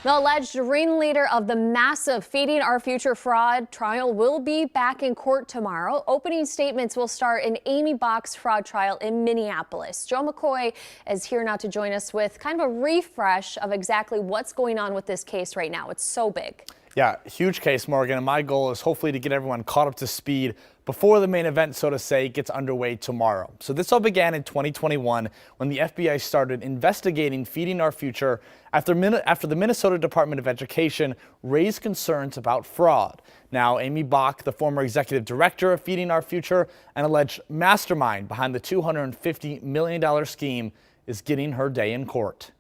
The alleged ringleader of the massive Feeding Our Future fraud trial will be back in court tomorrow. Opening statements will start in Amy Bock's fraud trial in Minneapolis. Joe McCoy is here now to join us with kind of a refresh of exactly what's going on with this case right now. It's so big. Yeah, huge case, Morgan, and my goal is hopefully to get everyone caught up to speed before the main event, so to say, gets underway tomorrow. So this all began in 2021 when the FBI started investigating Feeding Our Future after the Minnesota Department of Education raised concerns about fraud. Now, Amy Bock, the former executive director of Feeding Our Future, an alleged mastermind behind the $250 million scheme, is getting her day in court.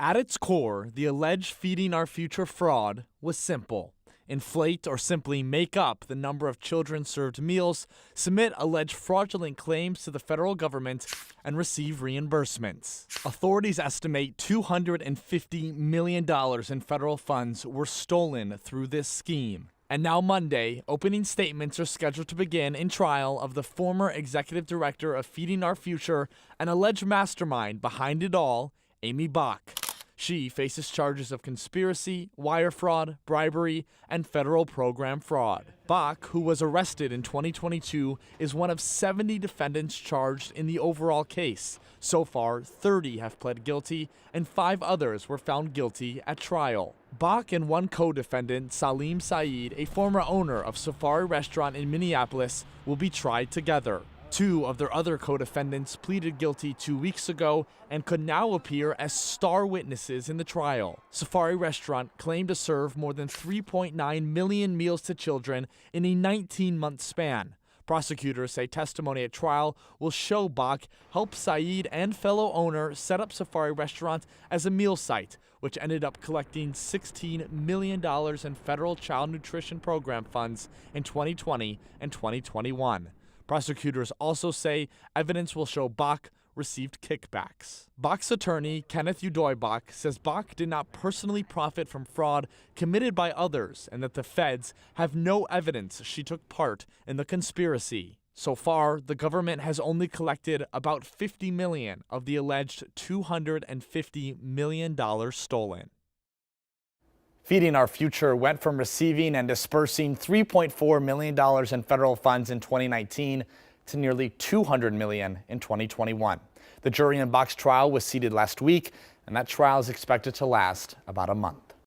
At its core, the alleged Feeding Our Future fraud was simple. Inflate or simply make up the number of children served meals, submit alleged fraudulent claims to the federal government, and receive reimbursements. Authorities estimate $250 million in federal funds were stolen through this scheme. And now Monday, opening statements are scheduled to begin in trial of the former executive director of Feeding Our Future, an alleged mastermind behind it all, Amy Bock. She faces charges of conspiracy, wire fraud, bribery, and federal program fraud. Bock, who was arrested in 2022, is one of 70 defendants charged in the overall case. So far, 30 have pled guilty, and 5 others were found guilty at trial. Bock and one co-defendant, Salim Saeed, a former owner of Safari Restaurant in Minneapolis, will be tried together. 2 of their other co-defendants pleaded guilty 2 weeks ago and could now appear as star witnesses in the trial. Safari Restaurant claimed to serve more than 3.9 million meals to children in a 19-month span. Prosecutors say testimony at trial will show Bock helped Saeed and fellow owner set up Safari Restaurant as a meal site, which ended up collecting $16 million in federal child nutrition program funds in 2020 and 2021. Prosecutors also say evidence will show Bock received kickbacks. Bock's attorney, Kenneth Udoy-Bock, says Bock did not personally profit from fraud committed by others and that the feds have no evidence she took part in the conspiracy. So far, the government has only collected about $50 million of the alleged $250 million stolen. Feeding Our Future went from receiving and dispersing $3.4 million in federal funds in 2019 to nearly $200 million in 2021. The jury in Bock's trial was seated last week, and that trial is expected to last about a month.